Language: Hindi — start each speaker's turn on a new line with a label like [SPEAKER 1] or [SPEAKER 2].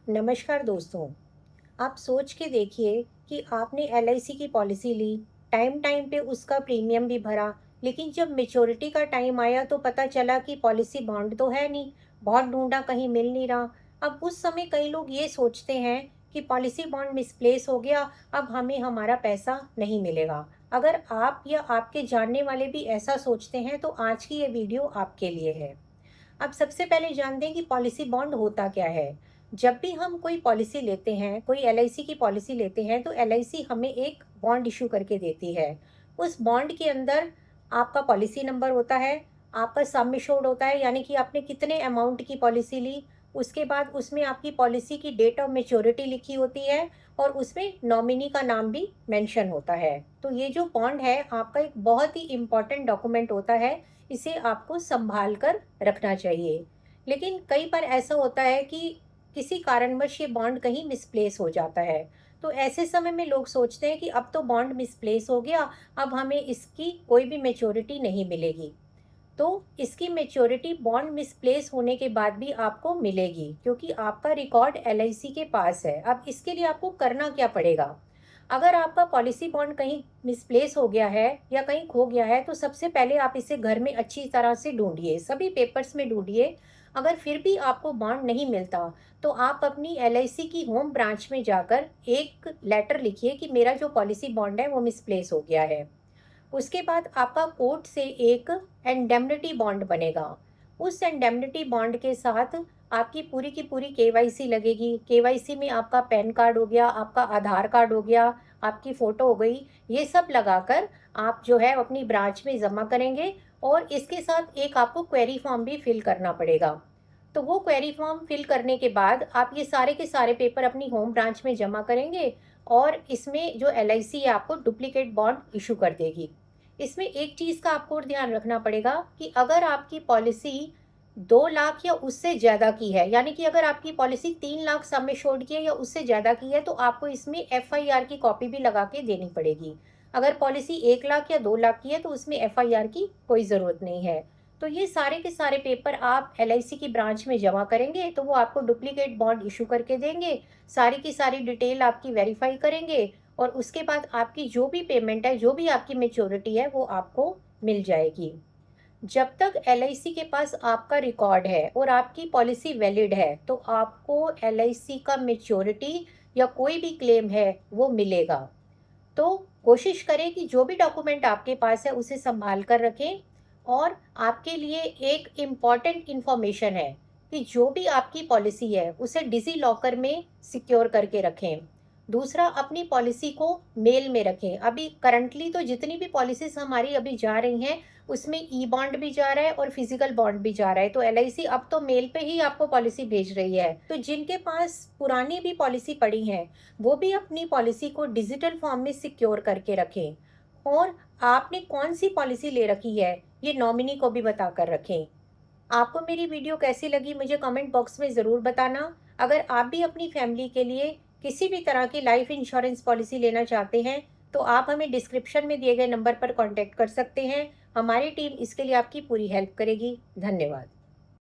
[SPEAKER 1] नमस्कार दोस्तों। आप सोच के देखिए कि आपने एलआईसी की पॉलिसी ली, टाइम टाइम पे उसका प्रीमियम भी भरा, लेकिन जब मैच्योरिटी का टाइम आया तो पता चला कि पॉलिसी बॉन्ड तो है नहीं, बहुत ढूंढा कहीं मिल नहीं रहा। अब उस समय कई लोग ये सोचते हैं कि पॉलिसी बॉन्ड मिसप्लेस हो गया, अब हमें हमारा पैसा नहीं मिलेगा। अगर आप या आपके जानने वाले भी ऐसा सोचते हैं तो आज की ये वीडियो आपके लिए है। अब सबसे पहले जानते हैं कि पॉलिसी बॉन्ड होता क्या है। जब भी हम कोई पॉलिसी लेते हैं, कोई एलआईसी की पॉलिसी लेते हैं, तो एलआईसी हमें एक बॉन्ड इशू करके देती है। उस बॉन्ड के अंदर आपका पॉलिसी नंबर होता है, आपका सम एश्योर्ड होता है, यानी कि आपने कितने अमाउंट की पॉलिसी ली। उसके बाद उसमें आपकी पॉलिसी की डेट ऑफ मेच्योरिटी लिखी होती है और उसमें नॉमिनी का नाम भी मेंशन होता है। तो ये जो बॉन्ड है आपका एक बहुत ही इम्पॉर्टेंट डॉक्यूमेंट होता है, इसे आपको संभाल कर रखना चाहिए। लेकिन कई बार ऐसा होता है कि किसी कारणवश ये बॉन्ड कहीं मिसप्लेस हो जाता है। तो ऐसे समय में लोग सोचते हैं कि अब तो बॉन्ड मिसप्लेस हो गया, अब हमें इसकी कोई भी मैच्योरिटी नहीं मिलेगी। तो इसकी मैच्योरिटी बॉन्ड मिसप्लेस होने के बाद भी आपको मिलेगी, क्योंकि आपका रिकॉर्ड एलआईसी के पास है। अब इसके लिए आपको करना क्या पड़ेगा? अगर आपका पॉलिसी बॉन्ड कहीं मिसप्लेस हो गया है या कहीं खो गया है, तो सबसे पहले आप इसे घर में अच्छी तरह से ढूंढिए, सभी पेपर्स में ढूंढिए। अगर फिर भी आपको बॉन्ड नहीं मिलता, तो आप अपनी एलआईसी की होम ब्रांच में जाकर एक लेटर लिखिए कि मेरा जो पॉलिसी बॉन्ड है वो मिसप्लेस हो गया है। उसके बाद आपका कोर्ट से एक इंडेमनिटी बॉन्ड बनेगा। उस इंडेमनिटी बॉन्ड के साथ आपकी पूरी की पूरी केवाईसी लगेगी। केवाईसी में आपका पैन कार्ड हो गया, आपका आधार कार्ड हो गया, आपकी फ़ोटो हो गई। ये सब लगाकर आप जो है अपनी ब्रांच में जमा करेंगे और इसके साथ एक आपको क्वेरी फॉर्म भी फिल करना पड़ेगा। तो वो क्वेरी फॉर्म फिल करने के बाद आप ये सारे के सारे पेपर अपनी होम ब्रांच में जमा करेंगे और इसमें जो एलआईसी है आपको डुप्लीकेट बॉन्ड इशू कर देगी। इसमें एक चीज़ का आपको और ध्यान रखना पड़ेगा कि अगर आपकी पॉलिसी 2 लाख या उससे ज़्यादा की है, यानी कि अगर आपकी पॉलिसी 3 लाख सम एश्योर्ड की है या उससे ज़्यादा की है, तो आपको इसमें एफआईआर की कॉपी भी लगा के देनी पड़ेगी। अगर पॉलिसी 1 लाख या 2 लाख की है तो उसमें एफआईआर की कोई ज़रूरत नहीं है। तो ये सारे के सारे पेपर आप एलआईसी की ब्रांच में जमा करेंगे तो वो आपको डुप्लीकेट बॉन्ड इशू करके देंगे। सारी की सारी डिटेल आपकी वेरीफाई करेंगे और उसके बाद आपकी जो भी पेमेंट है, जो भी आपकी मैच्योरिटी है, वो आपको मिल जाएगी। जब तक एलआईसी के पास आपका रिकॉर्ड है और आपकी पॉलिसी वैलिड है, तो आपको एलआईसी का मैच्योरिटी या कोई भी क्लेम है, वो मिलेगा। तो कोशिश करें कि जो भी डॉक्यूमेंट आपके पास है, उसे संभाल कर रखें। और आपके लिए एक इम्पॉर्टेंट इन्फॉर्मेशन है कि जो भी आपकी पॉलिसी है, उसे डिजी लॉकर में सिक्योर करके रखें। दूसरा, अपनी पॉलिसी को मेल में रखें। अभी करंटली तो जितनी भी पॉलिसीज़ हमारी अभी जा रही हैं, उसमें ई बॉन्ड भी जा रहा है और फिजिकल बॉन्ड भी जा रहा है। तो एलआईसी अब तो मेल पे ही आपको पॉलिसी भेज रही है। तो जिनके पास पुरानी भी पॉलिसी पड़ी है, वो भी अपनी पॉलिसी को डिजिटल फॉर्म में सिक्योर करके रखें। और आपने कौन सी पॉलिसी ले रखी है, ये नॉमिनी को भी बता कर रखें। आपको मेरी वीडियो कैसी लगी मुझे कमेंट बॉक्स में ज़रूर बताना। अगर आप भी अपनी फैमिली के लिए किसी भी तरह की लाइफ इंश्योरेंस पॉलिसी लेना चाहते हैं, तो आप हमें डिस्क्रिप्शन में दिए गए नंबर पर कॉन्टैक्ट कर सकते हैं। हमारी टीम इसके लिए आपकी पूरी हेल्प करेगी। धन्यवाद।